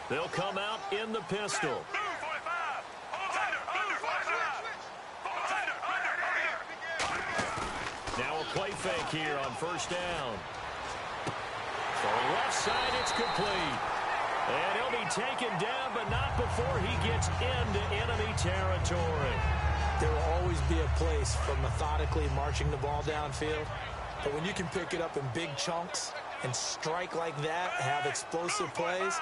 They'll come out in the pistol. Now a play fake here on first down. For left side, it's complete. And he'll be taken down, but not before he gets into enemy territory. There will always be a place for methodically marching the ball downfield. But when you can pick it up in big chunks and strike like that, have explosive plays,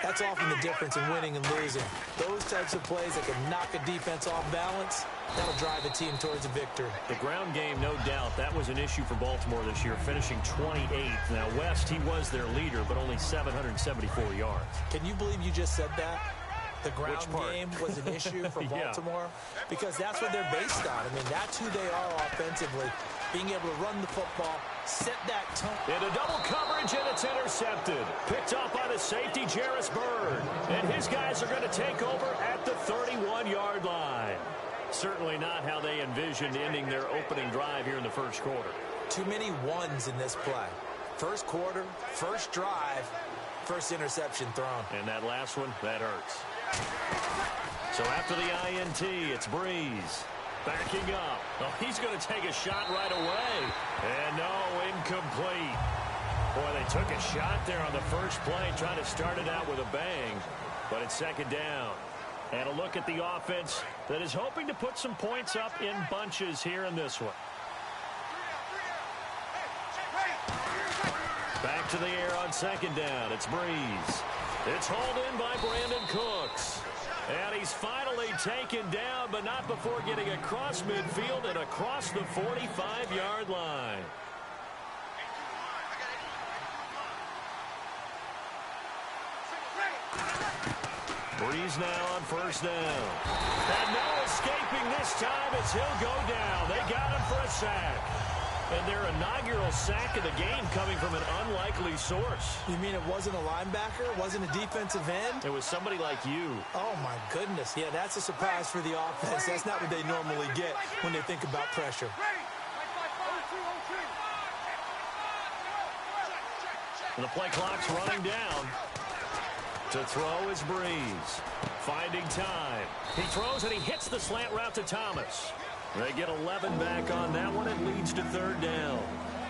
that's often the difference in winning and losing. Those types of plays that can knock a defense off balance, that'll drive a team towards a victory. The ground game, no doubt, that was an issue for Baltimore this year, finishing 28th. Now, West, he was their leader, but only 774 yards. Can you believe you just said that? The ground game was an issue for Baltimore? Yeah. Because that's what they're based on. I mean, that's who they are offensively. Being able to run the football, set that tone. Into double coverage, and it's intercepted. Picked off by the safety, Jarris Byrd. And his guys are going to take over at the 31-yard line. Certainly not how they envisioned ending their opening drive here in the first quarter. Too many ones in this play. First quarter, first drive, first interception thrown. And that last one, that hurts. So after the INT, it's Breeze. Backing up. Oh, he's going to take a shot right away. And no, incomplete. Boy, they took a shot there on the first play, trying to start it out with a bang. But it's second down. And a look at the offense that is hoping to put some points up in bunches here in this one. Back to the air on second down. It's Breeze. It's hauled in by Brandon Cooks. And he's finally taken down, but not before getting across midfield and across the 45-yard line. Breeze now on first down. And no escaping this time as he'll go down. They got him for a sack. And their inaugural sack of the game coming from an unlikely source. You mean it wasn't a linebacker? It wasn't a defensive end? It was somebody like you. Oh, my goodness. Yeah, that's a surprise for the offense. That's not what they normally get when they think about pressure. And the play clock's running down. To throw is Breeze. Finding time. He throws and he hits the slant route to Thomas. They get 11 back on that one. It leads to third down.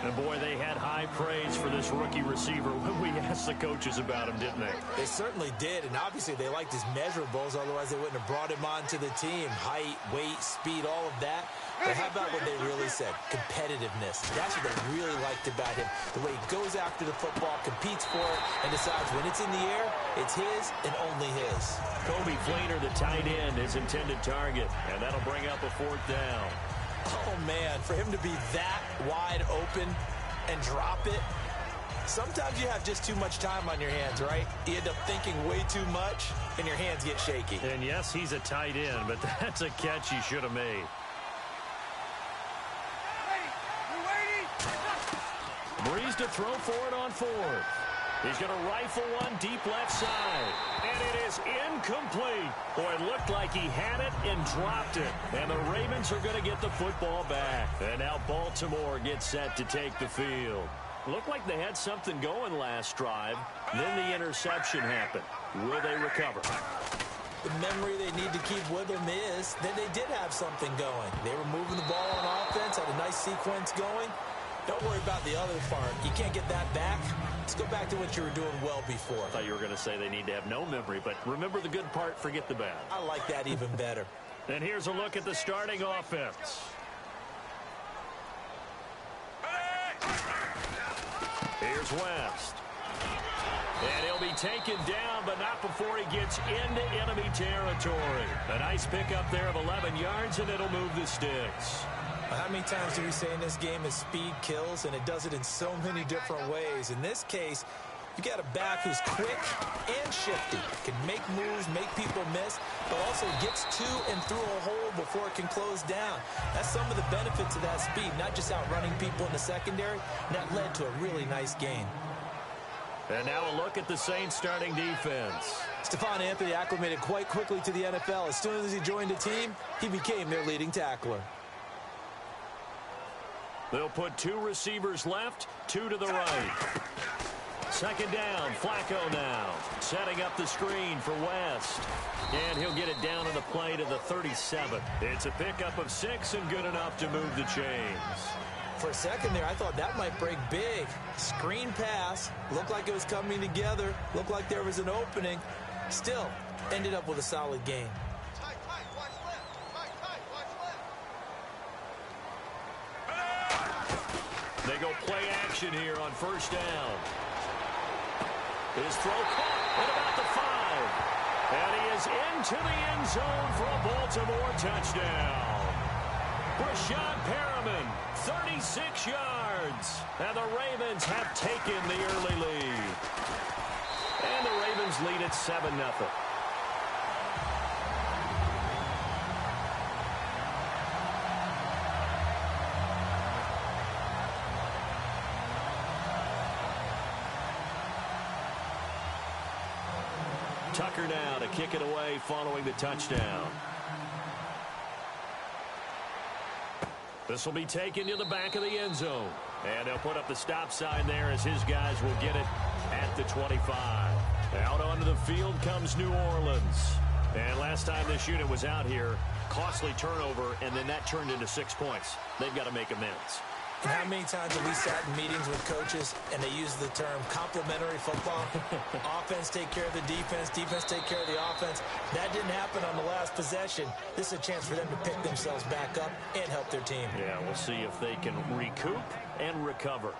And, boy, they had high praise for this rookie receiver when we asked the coaches about him, didn't they? They certainly did, and obviously they liked his measurables. Otherwise, they wouldn't have brought him onto the team. Height, weight, speed, all of that. But how about what they really said? Competitiveness. That's what they really liked about him. The way he goes after the football, competes for it, and decides when it's in the air, it's his and only his. Kobe Fleener, the tight end, his intended target, and that'll bring up a fourth down. Oh, man, for him to be that wide open and drop it. Sometimes you have just too much time on your hands, right? You end up thinking way too much, and your hands get shaky. And, yes, he's a tight end, but that's a catch he should have made. Breeze to throw for it on fourth. He's going to rifle one deep left side. And it is incomplete. Boy, it looked like he had it and dropped it. And the Ravens are going to get the football back. And now Baltimore gets set to take the field. Looked like they had something going last drive. Then the interception happened. Will they recover? The memory they need to keep with them is that they did have something going. They were moving the ball on offense, had a nice sequence going. Don't worry about the other part. You can't get that back. Let's go back to what you were doing well before. I thought you were going to say they need to have no memory, but remember the good part, forget the bad. I like that even better. And here's a look at the starting offense. Here's West. And he'll be taken down, but not before he gets into enemy territory. A nice pickup there of 11 yards, and it'll move the sticks. How many times do we say in this game is speed kills, and it does it in so many different ways. In this case, you got a back who's quick and shifty, can make moves, make people miss, but also gets to and through a hole before it can close down. That's some of the benefits of that speed, not just outrunning people in the secondary, and that led to a really nice game. And now a look at the Saints starting defense. Stephon Anthony acclimated quite quickly to the NFL. As soon as he joined the team, he became their leading tackler. They'll put two receivers left, two to the right. Second down, Flacco now. Setting up the screen for West. And he'll get it down on the play to the 37. It's a pickup of 6 and good enough to move the chains. For a second there, I thought that might break big. Screen pass. Looked like it was coming together. Looked like there was an opening. Still, ended up with a solid game. They go play action here on first down. His throw caught at about the 5. And he is into the end zone for a Baltimore touchdown. Brashad Perriman, 36 yards. And the Ravens have taken the early lead. And the Ravens lead at 7-0. Tucker now to kick it away following the touchdown. This will be taken to the back of the end zone. And they'll put up the stop sign there as his guys will get it at the 25. Out onto the field comes New Orleans. And last time this unit was out here, costly turnover, and then that turned into 6 points. They've got to make amends. And how many times have we sat in meetings with coaches and they use the term complementary football? Offense take care of the defense, defense take care of the offense. That didn't happen on the last possession. This is a chance for them to pick themselves back up and help their team. Yeah, we'll see if they can recoup and recover.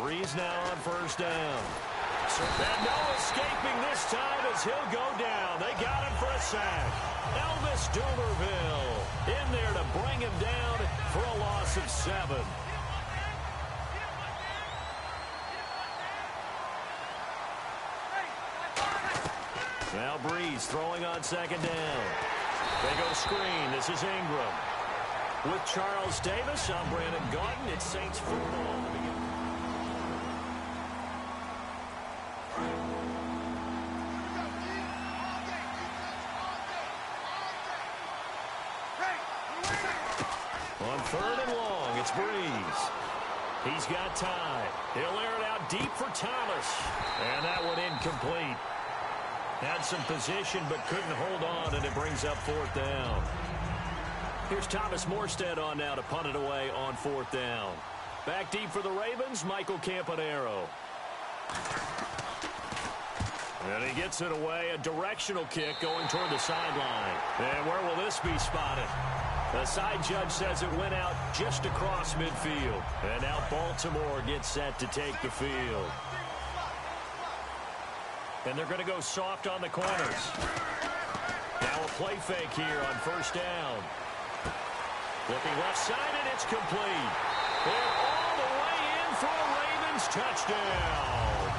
Breeze now on first down. And no escaping this time as he'll go down. They got him for a sack. Elvis Dumerville in there to bring him down for a loss of 7. Now Breeze throwing on second down. They go screen. This is Ingram. With Charles Davis, I'm Brandon Gaudin. It's Saints football. On third and long, it's Breeze. He's got time. He'll air it out deep for Thomas. And that one incomplete. Had some position but couldn't hold on, and it brings up fourth down. Here's Thomas Morstead on now to punt it away on fourth down. Back deep for the Ravens, Michael Campanaro. And he gets it away, a directional kick going toward the sideline. And where will this be spotted? The side judge says it went out just across midfield. And now Baltimore gets set to take the field. And they're going to go soft on the corners. Now a play fake here on first down. Looking left side, and it's complete. And all the way in for a Ravens touchdown.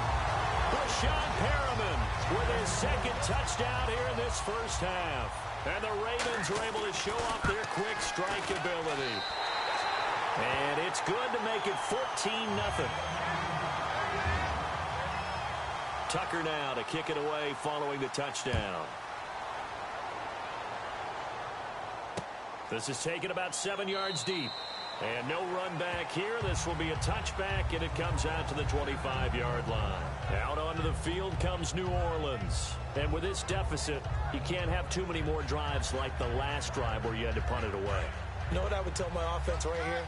Brashad Perriman with his second touchdown here in this first half. And the Ravens are able to show off their quick strike ability. And it's good to make it 14-0. Tucker now to kick it away following the touchdown. This is taken about 7 yards deep. And no run back here. This will be a touchback, and it comes out to the 25-yard line. Out onto the field comes New Orleans. And with this deficit, you can't have too many more drives like the last drive where you had to punt it away. You know what I would tell my offense right here?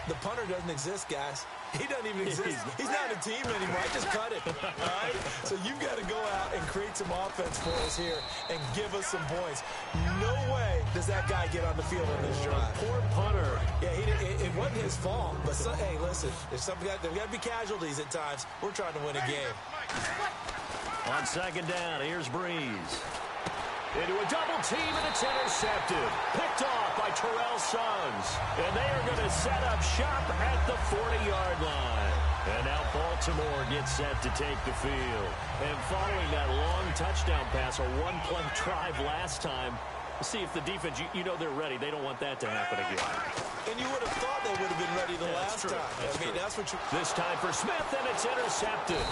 The punter doesn't exist, guys. He doesn't even exist. He's not a team anymore. I just cut it. All right? So you've got to go out and create some offense for us here and give us some points. No way does that guy get on the field on this drive. Poor punter. Yeah, it wasn't his fault. But, hey, listen, there's got to be casualties at times. We're trying to win a game. On second down, here's Breeze. Into a double team, and it's intercepted. Picked off by Terrell Suggs. And they are going to set up shop at the 40-yard line. And now Baltimore gets set to take the field. And following that long touchdown pass, a one-play drive last time, see if the defense, you know they're ready. They don't want that to happen again. And you would have thought they would have been ready the last time. That's what you... This time for Smith, and it's intercepted.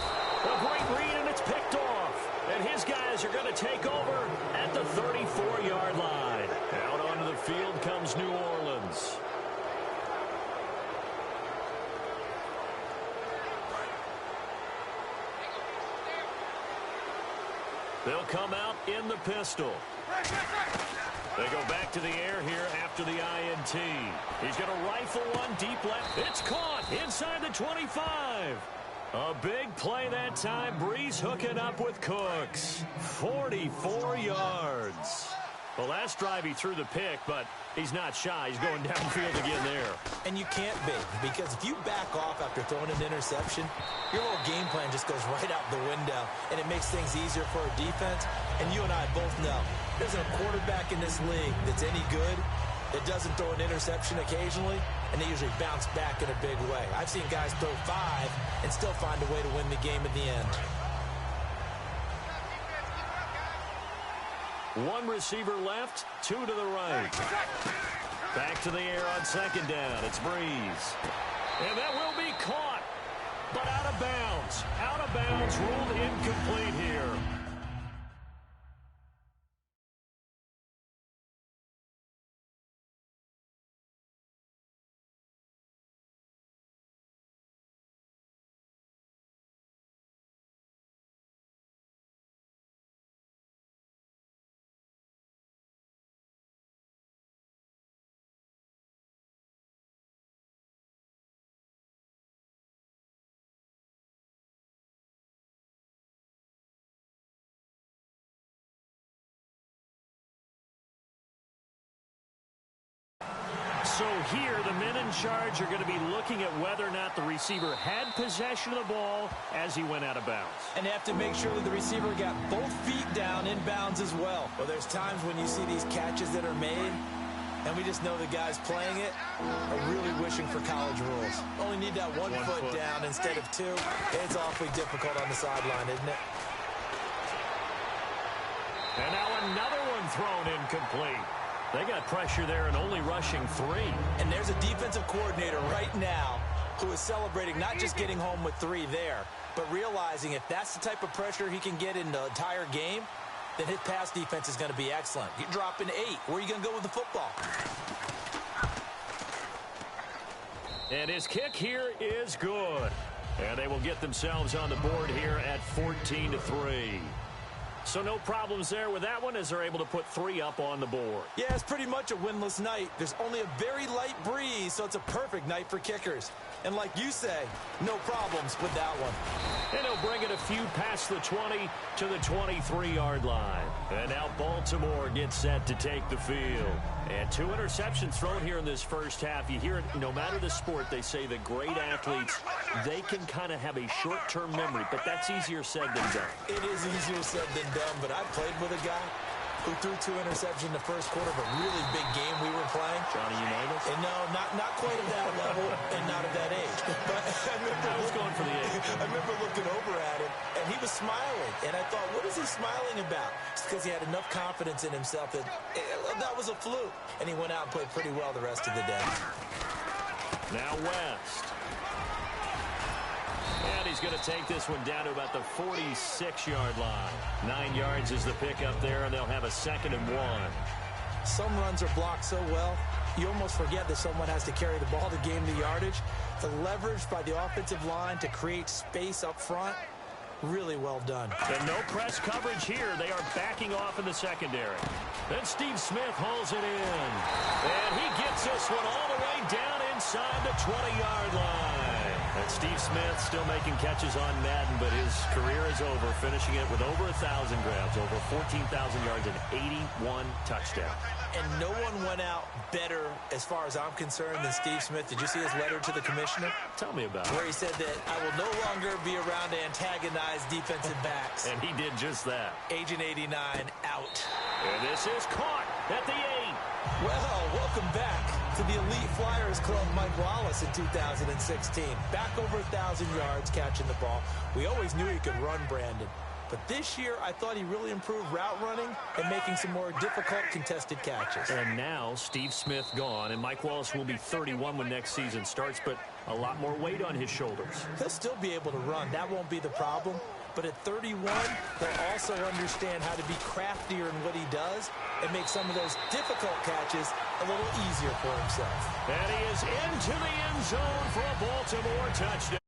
A great read, and it's picked off. And his guys are going to take over at the 34-yard line. Out onto the field comes New Orleans. They'll come out in the pistol. They go back to the air here after the INT. He's going to rifle one deep left. It's caught inside the 25. A big play that time. Breeze hooking up with Cooks. 44 yards. The last drive he threw the pick, but he's not shy. He's going downfield again there. And you can't be, because if you back off after throwing an interception, your whole game plan just goes right out the window, and it makes things easier for a defense. And you and I both know there's a quarterback in this league that's any good that doesn't throw an interception occasionally, and they usually bounce back in a big way. I've seen guys throw 5 and still find a way to win the game in the end. One receiver left, 2 to the right. Back to the air on second down. It's Breeze. And that will be caught, but out of bounds. Out of bounds, ruled incomplete here. So here, the men in charge are going to be looking at whether or not the receiver had possession of the ball as he went out of bounds. And they have to make sure that the receiver got both feet down in bounds as well. Well, there's times when you see these catches that are made, and we just know the guys playing it are really wishing for college rules. Only need that one foot down instead of 2. It's awfully difficult on the sideline, isn't it? And now another one thrown incomplete. They got pressure there and only rushing 3. And there's a defensive coordinator right now who is celebrating not just getting home with 3 there, but realizing if that's the type of pressure he can get in the entire game, then his pass defense is going to be excellent. You're dropping 8. Where are you going to go with the football? And his kick here is good. And they will get themselves on the board here at 14-3. So no problems there with that one as they're able to put 3 up on the board. Yeah, it's pretty much a winless night. There's only a very light breeze, so it's a perfect night for kickers. And like you say, no problems with that one. And he'll bring it a few past the 20 to the 23-yard line. And now Baltimore gets set to take the field. And 2 interceptions thrown here in this first half. You hear it, no matter the sport, they say that great athletes, they can kind of have a short-term memory, but that's easier said than done. It is easier said than done, but I played with a guy who threw 2 interceptions in the first quarter of a really big game we were playing. Johnny Unitas? And no, not quite at that level and not at that age. But I was going for the age. I remember looking over at him, and he was smiling. And I thought, what is he smiling about? It's because he had enough confidence in himself that that was a fluke. And he went out and played pretty well the rest of the day. Now West. And he's going to take this one down to about the 46-yard line. 9 yards is the pickup there, and they'll have a 2nd and 1. Some runs are blocked so well, you almost forget that someone has to carry the ball to gain the yardage. The leverage by the offensive line to create space up front, really well done. And no press coverage here. They are backing off in the secondary. Then Steve Smith hauls it in. And he gets this one all the way down inside the 20-yard line. And Steve Smith still making catches on Madden, but his career is over, finishing it with over 1,000 grabs, over 14,000 yards, and 81 touchdowns. And no one went out better, as far as I'm concerned, than Steve Smith. Did you see his letter to the commissioner? Tell me about it. Where he said that I will no longer be around to antagonize defensive backs. And he did just that. Agent 89 out. And this is caught at the 8. Well, welcome back to the Elite Flyers Club, Mike Wallace in 2016. Back over 1,000 yards catching the ball. We always knew he could run, Brandon. But this year, I thought he really improved route running and making some more difficult contested catches. And now, Steve Smith gone, and Mike Wallace will be 31 when next season starts, but a lot more weight on his shoulders. He'll still be able to run. That won't be the problem. But at 31, he'll also understand how to be craftier in what he does and make some of those difficult catches a little easier for himself. And he is into the end zone for a Baltimore touchdown.